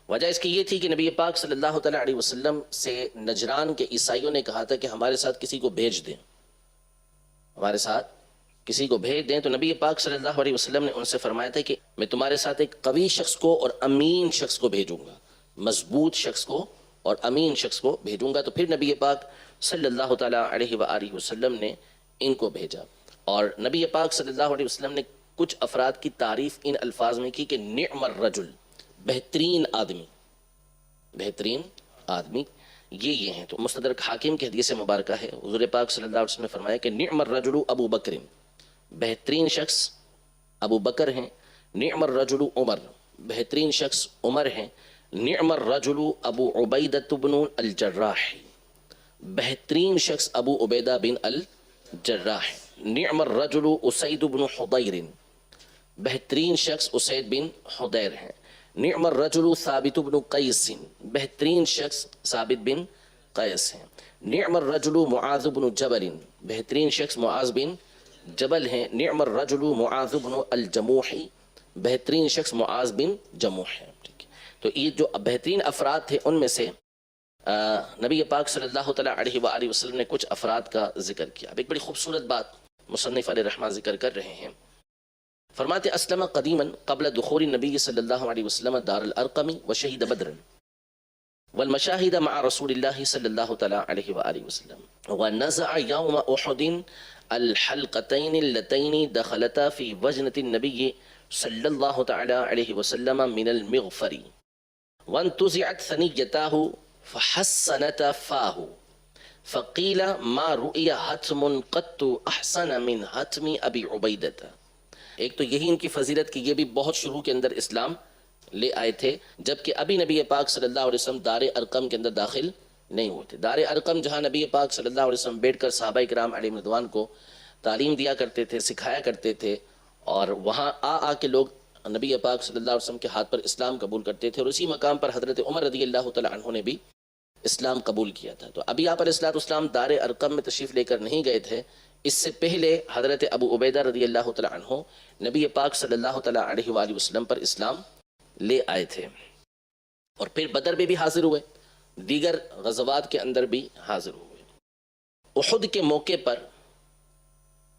وجہ اس کی یہ تھی کہ نبی پاک صلی اللہ تعالیٰ علیہ وسلم سے نجران کے عیسائیوں نے کہا تھا کہ ہمارے ساتھ کسی کو بھیج دیں، ہمارے ساتھ کسی کو بھیج دیں، تو نبی پاک صلی اللہ علیہ وسلم نے ان سے فرمایا تھا کہ میں تمہارے ساتھ ایک قوی شخص کو اور امین شخص کو بھیجوں گا، مضبوط شخص کو اور امین شخص کو بھیجوں گا۔ تو پھر نبی پاک صلی اللہ تعالیٰ علیہ وآلہ وسلم نے ان کو بھیجا، اور نبی پاک صلی اللہ علیہ وسلم نے کچھ افراد کی تعریف ان الفاظ میں کی کہ نعم الرجل، بہترین آدمی، بہترین آدمی، یہ ہیں۔ تو مستدرک حاکم کی حدیث مبارکہ ہے، حضور پاک صلی اللہ علیہ وسلم نے فرمایا کہ نعم الرجل ابو بکر، بہترین شخص ابو بکر ہیں، نعم الرجل عمر، بہترین شخص عمر ہیں، نعم الرجل ابو عبیدہ بن الجراح، بہترین شخص ابو عبیدہ بن الجراح، نعم الرجل اسید بن حضیر، بہترین شخص اسید بن حضیر ہیں، نعم الرجل ثابت بن قیس، بہترین شخص ثابت بن قیس ہیں، نعم الرجل معاذ بن جبل، بہترین شخص معاذ بن جبل ہیں، نعم الرجل معاذ بن الجموح، بہترین شخص معاذ بن جموح ہے۔ تو یہ جو بہترین افراد تھے ان میں سے نبی پاک صلی اللہ تعالیٰ علیہ وآلہ وسلم نے کچھ افراد کا ذکر کیا۔ اب ایک بڑی خوبصورت بات مصنف علیہ رحمہ ذکر کر رہے ہیں، فرماتے اسلم قدیما قبل دخول النبی صلی اللہ علیہ وسلم دار الارقم وشہید بدر والمشاہد مع رسول اللہ صلی اللہ تعالیٰ علیہ وآلہ وسلم ونزع یوم احد الحلقتین اللتین دخلتا فی وجنة النبی صلی اللہ تعالیٰ علیہ وسلم من المغفر وانتزعت ثنیتاہ فحسنت فاہ فقیل ما رؤی حتم قط احسن من حتم ابی عبیدۃ۔ ایک تو یہی ان کی فضیلت کہ یہ بھی بہت شروع کے اندر اسلام لے آئے تھے، جبکہ ابھی نبی پاک صلی اللہ علیہ وسلم دار ارقم کے اندر داخل نہیں ہوئے تھے۔ دار ارقم جہاں نبی پاک صلی اللہ علیہ وسلم بیٹھ کر صحابہ کرام علیہ رضوان کو تعلیم دیا کرتے تھے، سکھایا کرتے تھے، اور وہاں آ کے لوگ نبی پاک صلی اللہ علیہ وسلم کے ہاتھ پر اسلام قبول کرتے تھے، اور اسی مقام پر حضرت عمر رضی اللہ تعالیٰ عنہ نے بھی اسلام قبول کیا تھا۔ تو ابھی آپ علیہ السلام دار ارقم میں تشریف لے کر نہیں گئے تھے، اس سے پہلے حضرت ابو عبیدہ رضی اللہ تعالیٰ عنہ نبی پاک صلی اللہ تعالیٰ علیہ وآلہ وسلم پر اسلام لے آئے تھے، اور پھر بدر میں بھی حاضر ہوئے، دیگر غزوات کے اندر بھی حاضر ہوئے۔ احد کے موقع پر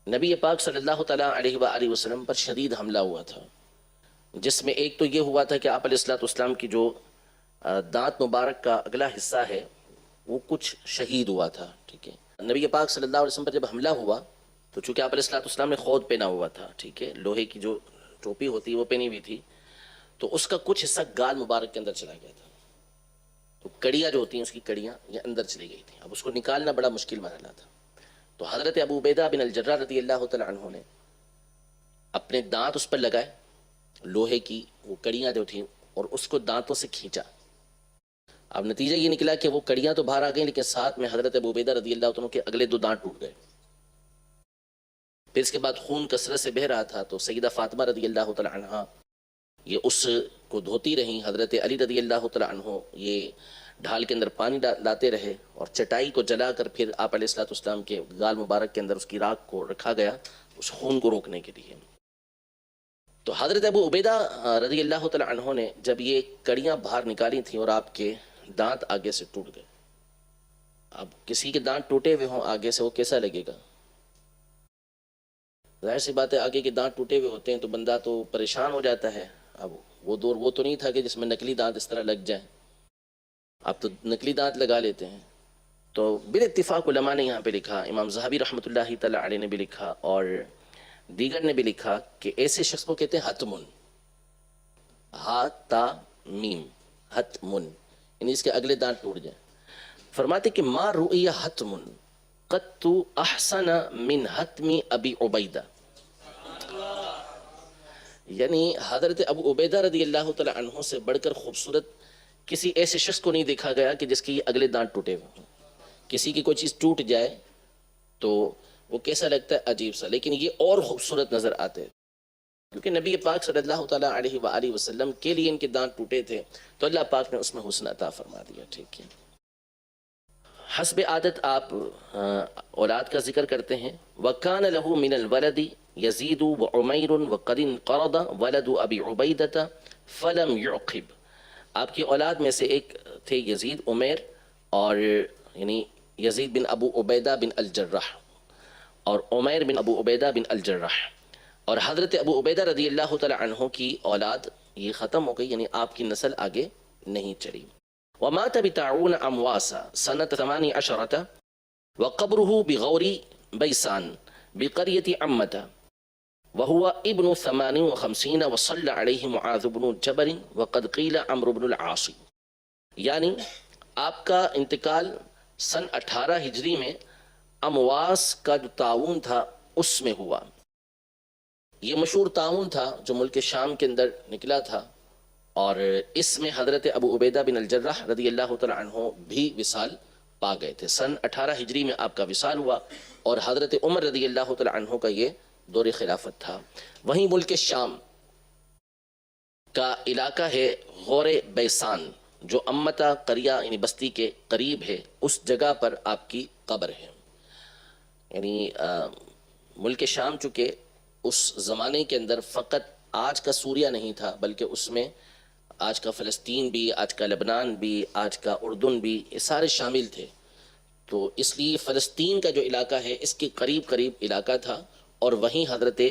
نبی پاک صلی اللہ تعالیٰ علیہ وآلہ وسلم پر شدید حملہ ہوا تھا، جس میں ایک تو یہ ہوا تھا کہ آپ علیہ السلام کی جو دانت مبارک کا اگلا حصہ ہے وہ کچھ شہید ہوا تھا، ٹھیک ہے۔ نبی پاک صلی اللہ علیہ وسلم پر جب حملہ ہوا تو چونکہ آپ علیہ السلام نے خود پہنا ہوا تھا، ٹھیک ہے، لوہے کی جو ٹوپی ہوتی ہے وہ پہنی ہوئی تھی، تو اس کا کچھ حصہ گال مبارک کے اندر چلا گیا تھا، تو کڑیاں جو ہوتی ہیں اس کی کڑیاں یہ اندر چلی گئی تھیں، اب اس کو نکالنا بڑا مشکل مرحلہ تھا۔ تو حضرت ابو عبیدہ بن الجرہ رضی اللہ تعالیٰ عنہ نے اپنے دانت اس پر لگائے، لوہے کی وہ کڑیاں جو تھیں، اور اس کو دانتوں سے کھینچا۔ اب نتیجہ یہ نکلا کہ وہ کڑیاں تو باہر آ گئیں، لیکن ساتھ میں حضرت ابو عبیدہ رضی اللہ عنہ کے اگلے دو دانت ٹوٹ گئے۔ پھر اس کے بعد خون کثرت سے بہہ رہا تھا تو سیدہ فاطمہ رضی اللہ تعالی عنہ یہ اس کو دھوتی رہیں، حضرت علی رضی اللہ تعالی عنہ یہ ڈھال کے اندر پانی لاتے رہے، اور چٹائی کو جلا کر پھر آپ علیہ الصلوۃ والسلام کے گال مبارک کے اندر اس کی راکھ کو رکھا گیا اس خون کو روکنے کے لیے۔ تو حضرت ابو عبیدہ رضی اللہ تعالی عنہ نے جب یہ کڑیاں باہر نکالی تھیں اور آپ کے دانت آگے سے ٹوٹ گئے، اب کسی کے دانت ٹوٹے ہوئے ہوں آگے سے وہ کیسا لگے گا؟ ظاہر سی بات ہے آگے کے دانت ٹوٹے ہوئے ہوتے ہیں تو بندہ تو پریشان ہو جاتا ہے۔ اب وہ دور وہ تو نہیں تھا کہ جس میں نقلی دانت اس طرح لگ جائیں، آپ تو نقلی دانت لگا لیتے ہیں۔ تو بال اتفاق علماء نے یہاں پہ لکھا، امام ذہبی رحمۃ اللہ تعالی علیہ نے بھی لکھا اور دیگر نے بھی لکھا کہ ایسے شخص کو کہتے ہیں حتمن، ہا تا میم، حتمن، یعنی اس کے اگلے دانت ٹوٹ جائیں۔ فرماتے کہ ما رؤی حتمن قط احسن من حتم ابی عبیدہ، یعنی حضرت ابو عبیدہ رضی اللہ تعالی عنہ سے بڑھ کر خوبصورت کسی ایسے شخص کو نہیں دیکھا گیا کہ جس کے یہ اگلے دانت ٹوٹے ہوئے ہوں۔ کسی کی کوئی چیز ٹوٹ جائے تو وہ کیسا لگتا ہے؟ عجیب سا، لیکن یہ اور خوبصورت نظر آتے ہیں کیونکہ نبی پاک صلی اللہ تعالیٰ علیہ وآلہ وسلم کے لیے ان کے دانت ٹوٹے تھے تو اللہ پاک نے اس میں حسن عطا فرما دیا۔ ٹھیک ہے، حسب عادت آپ اولاد کا ذکر کرتے ہیں۔ وَكَانَ لَهُ مِنَ الْوَلَدِ يَزِيدُ وَعُمَيْرٌ وَقَدْ انْقَرَضَ وَلَدُ أَبِي عُبَيْدَةَ فَلَمْ يُعْقِبْ، آپ کی اولاد میں سے ایک تھے یزید، عمیر، اور یعنی یزید بن ابو عبیدہ بن الجراح اور عمیر بن ابو عبیدہ بن الجراح، اور حضرت ابو عبیدہ رضی اللہ تعالی عنہ کی اولاد یہ ختم ہو گئی، یعنی آپ کی نسل آگے نہیں چلی۔ ومات بتعون امواسا سنة 18 وقبره بغور بیسان بقرية عمة وهو ابن 58 وصلى عليه معاذ بن جبل وقد قيل عمرو بن العاص، یعنی آپ کا انتقال سن 18 ہجری میں امواس کا جو تعاون تھا اس میں ہوا۔ یہ مشہور تعاون تھا جو ملک شام کے اندر نکلا تھا، اور اس میں حضرت ابو عبیدہ بن الجراح رضی اللہ تعالی عنہ بھی وصال پا گئے تھے۔ سن 18 ہجری میں آپ کا وصال ہوا، اور حضرت عمر رضی اللہ تعالی عنہ کا یہ دور خلافت تھا۔ وہیں ملک شام کا علاقہ ہے غور بیسان جو امتا قریہ یعنی بستی کے قریب ہے، اس جگہ پر آپ کی قبر ہے۔ یعنی ملک شام چونکہ اس زمانے کے اندر فقط آج کا سوریہ نہیں تھا بلکہ اس میں آج کا فلسطین بھی، آج کا لبنان بھی، آج کا اردن بھی، یہ سارے شامل تھے۔ تو اس لیے فلسطین کا جو علاقہ ہے اس کے قریب قریب علاقہ تھا، اور وہیں حضرت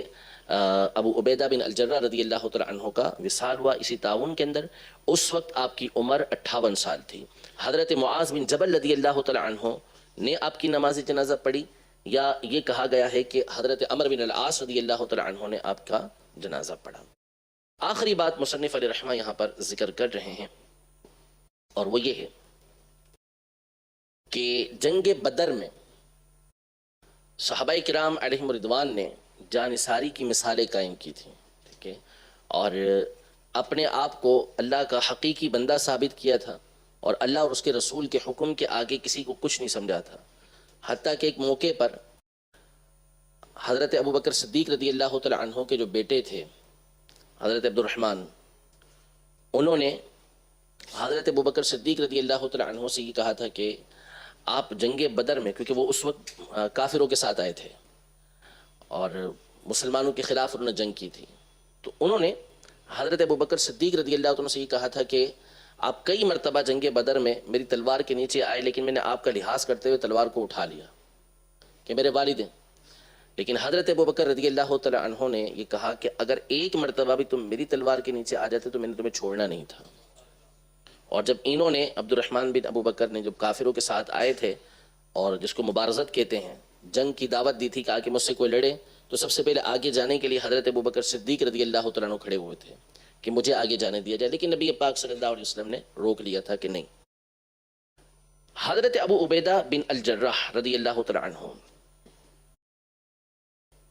ابو عبیدہ بن الجراح رضی اللہ تعالی عنہ کا وصال ہوا اسی تعاون کے اندر۔ اس وقت آپ کی عمر 58 سال تھی۔ حضرت معاذ بن جبل رضی اللہ تعالی عنہ نے آپ کی نماز جنازہ پڑھی، یا یہ کہا گیا ہے کہ حضرت عمرو بن العاص رضی اللہ تعالی عنہ نے آپ کا جنازہ پڑھا۔ آخری بات مصنف علیہ رحمہ یہاں پر ذکر کر رہے ہیں، اور وہ یہ ہے کہ جنگ بدر میں صحابہ کرام علیہم رضوان نے جانثاری کی مثالیں قائم کی تھیں، ٹھیک ہے، اور اپنے آپ کو اللہ کا حقیقی بندہ ثابت کیا تھا، اور اللہ اور اس کے رسول کے حکم کے آگے کسی کو کچھ نہیں سمجھا تھا۔ حتیٰ کہ ایک موقع پر حضرت ابوبکر صدیق رضی اللہ تعالی عنہ کے جو بیٹے تھے حضرت عبد الرحمن، انہوں نے حضرت ابوبکر صدیق رضی اللہ تعالی عنہ سے یہ کہا تھا کہ آپ جنگ بدر میں، کیونکہ وہ اس وقت کافروں کے ساتھ آئے تھے اور مسلمانوں کے خلاف انہوں نے جنگ کی تھی، تو انہوں نے حضرت ابوبکر صدیق رضی اللہ عنہ سے یہ کہا تھا کہ آپ کئی مرتبہ جنگ بدر میں میری تلوار کے نیچے آئے، لیکن میں نے آپ کا لحاظ کرتے ہوئے تلوار کو اٹھا لیا کہ میرے والد ہیں۔ لیکن حضرت ابوبکر رضی اللہ تعالی عنہ نے یہ کہا کہ اگر ایک مرتبہ بھی تم میری تلوار کے نیچے آ جاتے تو میں نے تمہیں چھوڑنا نہیں تھا۔ اور جب انہوں نے عبد الرحمن بن ابوبکر نے جب کافروں کے ساتھ آئے تھے اور جس کو مبارزت کہتے ہیں، جنگ کی دعوت دی تھی کہ آگے مجھ سے کوئی لڑے، تو سب سے پہلے آگے جانے کے لیے حضرت ابوبکر صدیق رضی اللہ تعالیٰ عنہ کھڑے ہوئے تھے کہ مجھے آگے جانے دیا جائے، لیکن نبی پاک صلی اللہ علیہ وسلم نے روک لیا تھا کہ نہیں۔ حضرت ابو عبیدہ بن الجراح رضی اللہ تعالیٰ عنہ،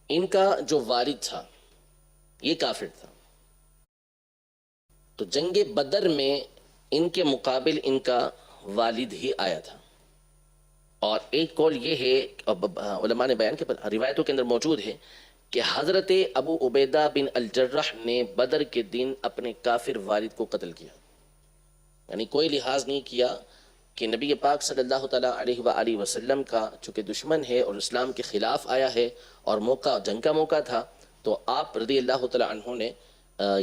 ان کا جو والد تھا یہ کافر تھا، تو جنگ بدر میں ان کے مقابل ان کا والد ہی آیا تھا۔ اور ایک قول یہ ہے، علماء نے بیان کے روایتوں کے اندر موجود ہے کہ حضرت ابو عبیدہ بن الجرح نے بدر کے دن اپنے کافر والد کو قتل کیا. یعنی کوئی لحاظ نہیں کیا کہ نبی پاک صلی اللہ تعالیٰ علیہ وآلہ وسلم کا چونکہ دشمن ہے اور اسلام کے خلاف آیا ہے اور موقع جنگ کا موقع تھا، تو آپ رضی اللہ تعالیٰ عنہ نے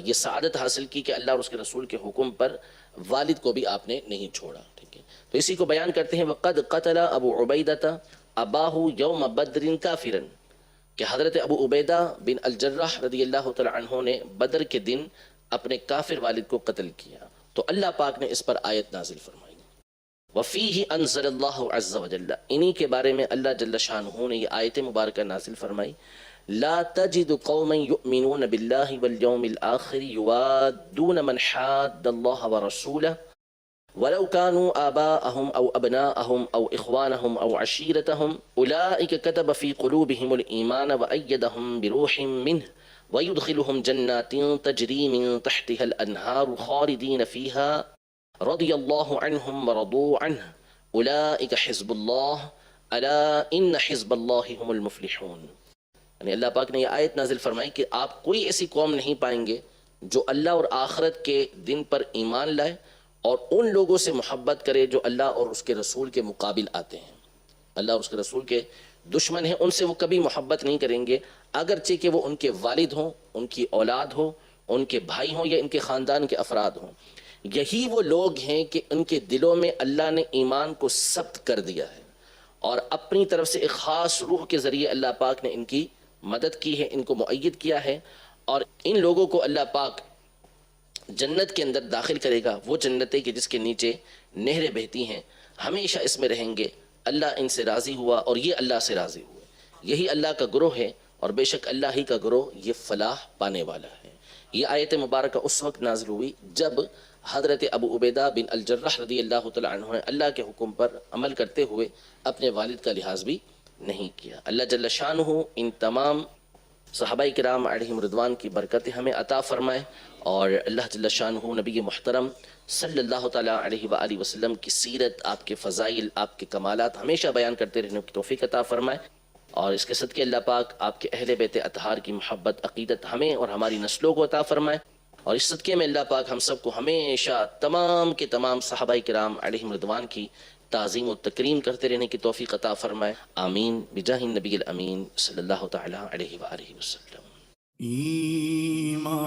یہ سعادت حاصل کی کہ اللہ اور اس کے رسول کے حکم پر والد کو بھی آپ نے نہیں چھوڑا. ٹھیک ہے، تو اسی کو بیان کرتے ہیں وَقَدْ قَتَلَ ابو عبیدہ اباہ یوم بدر کافرا، کہ حضرت ابو عبیدہ بن الجرح رضی اللہ تعالیٰ عنہ نے بدر کے دن اپنے کافر والد کو قتل کیا. تو اللہ پاک نے اس پر آیت نازل فرمائی. وفیہ انزل اللہ عز وجل، انہی کے بارے میں اللہ جل شانہ نے یہ آیت مبارکہ نازل فرمائی. لا تجد قوما يؤمنون بالله واليوم الآخر يوادون من حاد الله ورسوله ولو كانوا آباءهم أو أبناءهم أو إخوانهم أو عشيرتهم أولئك كتب في قلوبهم الإيمان وأيدهم بروح منه ويدخلهم جنات تجري من تحتها الأنهار خالدين فيها رضي الله عنهم ورضوا عنه أولئك حزب الله ألا إن حزب الله هم المفلحون. یعنی اللہ پاک نے یہ آیت نازل فرمائی کہ آپ کوئی ایسی قوم نہیں پائیں گے جو اللہ اور آخرت کے دن پر ایمان لائے اور ان لوگوں سے محبت کرے جو اللہ اور اس کے رسول کے مقابل آتے ہیں. اللہ اور اس کے رسول کے دشمن ہیں، ان سے وہ کبھی محبت نہیں کریں گے، اگرچہ کہ وہ ان کے والد ہوں، ان کی اولاد ہو، ان کے بھائی ہوں یا ان کے خاندان کے افراد ہوں. یہی وہ لوگ ہیں کہ ان کے دلوں میں اللہ نے ایمان کو ثبت کر دیا ہے اور اپنی طرف سے ایک خاص روح کے ذریعے اللہ پاک نے ان کی مدد کی ہے، ان کو مؤید کیا ہے، اور ان لوگوں کو اللہ پاک جنت کے اندر داخل کرے گا، وہ جنتیں کہ جس کے نیچے نہریں بہتی ہیں، ہمیشہ اس میں رہیں گے. اللہ ان سے راضی ہوا اور یہ اللہ سے راضی ہوئے. یہی اللہ کا گروہ ہے اور بے شک اللہ ہی کا گروہ یہ فلاح پانے والا ہے. یہ آیت مبارکہ اس وقت نازل ہوئی جب حضرت ابو عبیدہ بن الجرح رضی اللہ تعالیٰ عنہ نے اللہ کے حکم پر عمل کرتے ہوئے اپنے والد کا لحاظ بھی نہیں کیا. اللہ جل شانہ ان تمام صحابہ کرام علیہم رضوان کی برکتیں ہمیں عطا فرمائے اور اللہ جل شانہ نبی محترم صلی اللہ تعالیٰ علیہ وآلہ وسلم کی سیرت، آپ کے فضائل، آپ کے کمالات ہمیشہ بیان کرتے رہنے کی توفیق عطا فرمائے، اور اس کے صدقے اللہ پاک آپ کے اہل بیت اطہار کی محبت عقیدت ہمیں اور ہماری نسلوں کو عطا فرمائے، اور اس صدقے میں اللہ پاک ہم سب کو ہمیشہ تمام کے تمام صحابہ کرام علیہم رضوان کی تعظیم و تکریم کرتے رہنے کی توفیق عطا فرمائے. آمین بجاہ النبی الامین صلی اللہ تعالیٰ علیہ وآلہ وسلم. ایمان